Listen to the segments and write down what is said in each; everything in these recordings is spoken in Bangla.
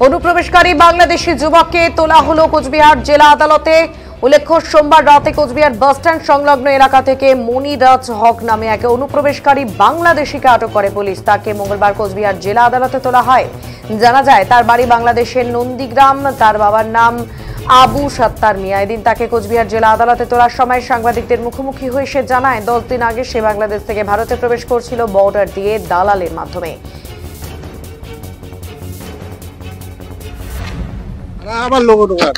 অনুপ্রবেশকারী বাংলাদেশি যুবককে তোলা হলো কোচবিহার জেলা আদালতে। উল্লেখ্য, সোমবার রাতে কোচবিহার বাসস্ট্যান্ড সংলগ্ন এলাকা থেকে মনিরাজ হক নামে এক অনুপ্রবেশকারী বাংলাদেশিকে আটক করে পুলিশ। তাকে মঙ্গলবার কোচবিহার জেলা আদালতে তোলা হয়। জানা যায়, তার বাড়ি বাংলাদেশের নন্দীগ্রাম। তার বাবার নাম আবু সাত্তার মিয়া। এদিন তাকে কোচবিহার জেলা আদালতে তোলার সময় সাংবাদিকদের মুখোমুখি হয়ে সে জানায়, 10 দিন আগে সে বাংলাদেশ থেকে ভারতে প্রবেশ করছিল বর্ডার দিয়ে দালালের মাধ্যমে। আমার লোক ঢোকার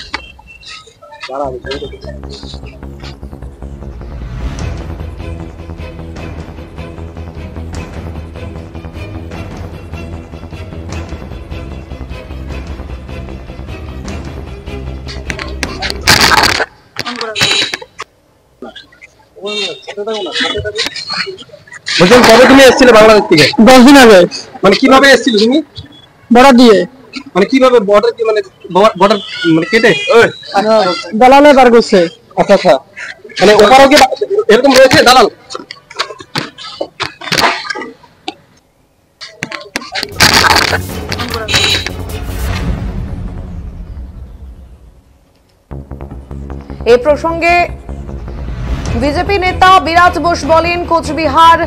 কবে তুমি এসেছিলে বাংলাদেশ থেকে? 10 দিন আগে। মানে কিভাবে এসেছিলে তুমি? বর্ডার দিয়ে। মানে কিভাবে বর্ডার দিয়ে, মানে বর্ডার মানে কেটে দালালে পার করছে। আচ্ছা আচ্ছা, মানে ওপারও কি এরকম রয়েছে দালাল? এই প্রসঙ্গে বিজেপি নেতা বিরাট বোস বলেন, কোচবিহার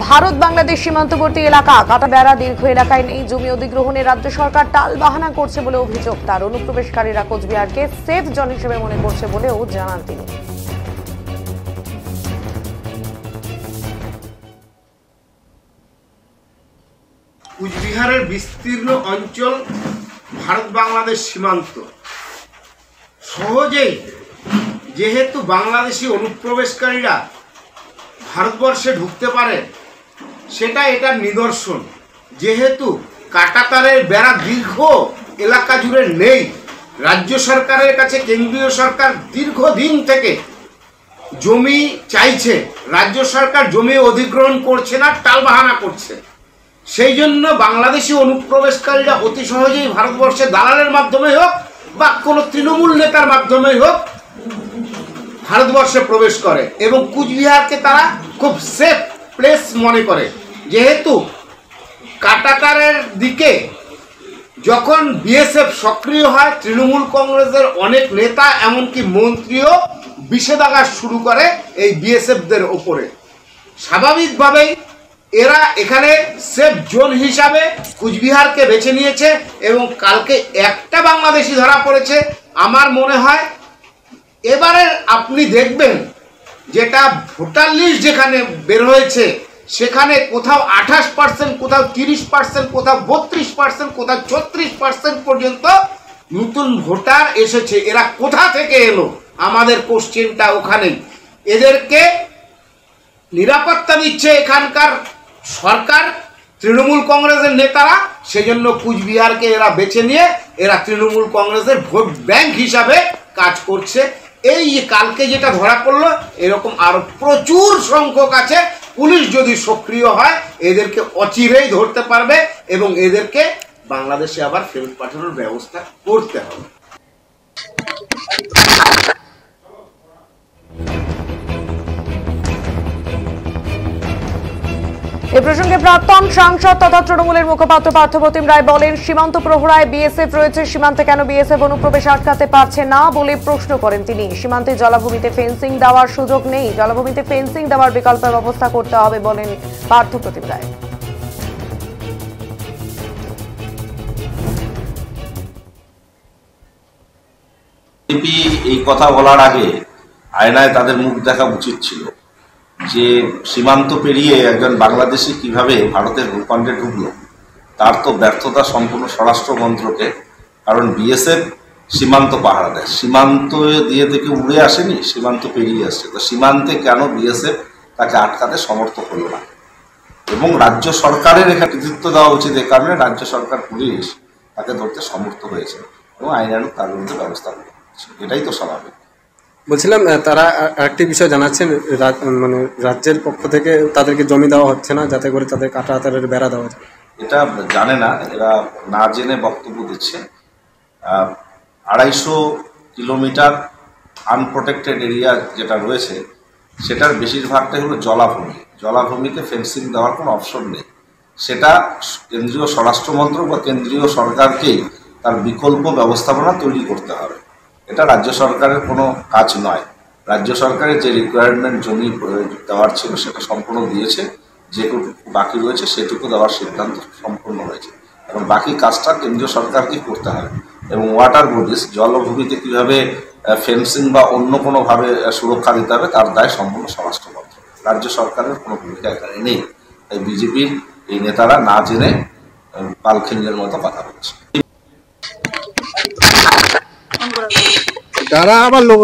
ভারত বাংলাদেশ সীমান্তবর্তী এলাকা। কাটা বেড়া দীর্ঘ এলাকায় নেই। জমি অধিগ্রহণে রাজ্য সরকার টাল বাহানা করছে বলে অভিযোগ তার। অনুপ্রবেশকারীরা কোচবিহারকে সেফ জোন হিসেবে মনে করছে বলেও জানান তিনি। কোচবিহারের বিস্তীর্ণ অঞ্চল ভারত বাংলাদেশ সীমান্ত। সহজেই যেহেতু বাংলাদেশি অনুপ্রবেশকারীরা ভারতবর্ষে ঢুকতে পারে, সেটা এটার নিদর্শন। যেহেতু কাঁটাতারের বেড়া দীর্ঘ এলাকা জুড়ে নেই, রাজ্য সরকারের কাছে কেন্দ্রীয় সরকার দীর্ঘদিন থেকে জমি চাইছে, রাজ্য সরকার জমি অধিগ্রহণ করছে না, টালবাহানা করছে। সেই জন্য বাংলাদেশি অনুপ্রবেশকারীরা অতি সহজেই ভারতবর্ষে দালালের মাধ্যমে হোক বা কোনো তৃণমূল নেতার মাধ্যমেই হোক ভারতবর্ষে প্রবেশ করে এবং কুচবিহারকে তারা খুব সেফ প্লেস মনে করে। যেহেতু কাঁটাতারের দিকে যখন বিএসএফ সক্রিয় হয়, তৃণমূল কংগ্রেসের অনেক নেতা এমনকি মন্ত্রীও বিষেধাঘাত শুরু করে এই বিএসএফদের ওপরে। স্বাভাবিকভাবেই এরা এখানে সেফ জোন হিসাবে কুচবিহারকে বেছে নিয়েছে এবং কালকে একটা বাংলাদেশি ধরা পড়েছে। আমার মনে হয় এবারে আপনি দেখবেন যেটা ভোটার লিস্ট যেখানে বের হয়েছে, সেখানে কোথাও 28%, কোথাও 30%, কোথাও 32%, কোথাও 36% পর্যন্ত নতুন ভোটার এসেছে। এরা কোথা থেকে এলো? আমাদের কোশ্চেনটা ওখানেই। এদেরকে নিরাপত্তা দিচ্ছে এখানকার সরকার, তৃণমূল কংগ্রেসের নেতারা। সেজন্য কুচবিহারকে এরা বেছে নিয়ে এরা তৃণমূল কংগ্রেসের ভোট ব্যাংক হিসাবে কাজ করছে। এই কালকে যেটা ধরা পড়লো, এরকম আরো প্রচুর সংখ্যক আছে। পুলিশ যদি সক্রিয় হয় এদেরকে অচিরেই ধরতে পারবে এবং এদেরকে বাংলাদেশে আবার ফেরত পাঠানোর ব্যবস্থা করতে হবে। এ প্রসঙ্গে প্রাক্তন সাংসদ তথা তৃণমূলের মুখপাত্র পার্থপ্রতিম রায় বলেন, সীমান্ত প্রহরায় বিএসএফ রয়েছে, সীমান্তে কেন বিএসএফ অনুপ্রবেশ আটকাতে পারছে না বলে প্রশ্ন করেন তিনি। সীমান্তে জলাভূমিতে ফেন্সিং দেওয়ার সুযোগ নেই, জলাভূমিতে ফেন্সিং দেওয়ার বিকল্প ব্যবস্থা করতে হবে বলেন পার্থপ্রতিম রায়। এই কথা বলার আগে আয়নায় তাদের মুখ দেখা উচিত ছিল যে সীমান্ত পেরিয়ে একজন বাংলাদেশি কিভাবে ভারতের ভূখণ্ডে ঢুকলো। তার তো ব্যর্থতা সম্পূর্ণ স্বরাষ্ট্র মন্ত্রকের। কারণ বিএসএফ সীমান্ত পাহারা দেয়, সীমান্ত দিয়ে থেকে উড়ে আসেনি, সীমান্ত পেরিয়ে আসছে। তো সীমান্তে কেন বিএসএফ তাকে আটকাতে সমর্থ হলো না? এবং রাজ্য সরকারের এখানে কৃতিত্ব দেওয়া উচিত। এ কারণে রাজ্য সরকার, পুলিশ তাকে ধরতে সমর্থ হয়েছে এবং আইনানুগ তার বিরুদ্ধে ব্যবস্থা করছে। এটাই তো স্বাভাবিক। বলছিলাম, তারা আরেকটি বিষয় জানাচ্ছেন, মানে রাজ্যের পক্ষ থেকে তাদেরকে জমি দেওয়া হচ্ছে না যাতে করে তাদের কাঁটাতারের বেড়া দেওয়া যায়। এটা জানে না, এরা না জেনে বক্তব্য দিচ্ছে। 250 কিলোমিটার আনপ্রোটেক্টেড এরিয়া যেটা রয়েছে, সেটার বেশিরভাগটাই হলো জলাভূমি। জলাভূমিতে ফেন্সিং দেওয়ার কোনো অপশন নেই। সেটা কেন্দ্রীয় স্বরাষ্ট্র মন্ত্রক বা কেন্দ্রীয় সরকারকেই তার বিকল্প ব্যবস্থাপনা তৈরি করতে হবে। এটা রাজ্য সরকারের কোনো কাজ নয়। রাজ্য সরকারের যে রিকোয়ারমেন্ট জমি দেওয়ার ছিল সেটা সম্পূর্ণ দিয়েছে, যেটুকু বাকি রয়েছে সেটুকু দেওয়ার সিদ্ধান্ত সম্পূর্ণ হয়েছে, এবং বাকি কাজটা কেন্দ্রীয় সরকারকেই করতে হবে। এবং ওয়াটার বডিজ, জলভূমিতে কীভাবে ফেন্সিং বা অন্য কোনোভাবে সুরক্ষা দিতে হবে তার দায় সম্পূর্ণ স্বরাষ্ট্র মন্ত্রক। রাজ্য সরকারের কোনো ভূমিকা এখানে নেই। তাই বিজেপির এই নেতারা না জেনে পালখিঞ্জের মতো কথা বলছে। যারা আবার লোক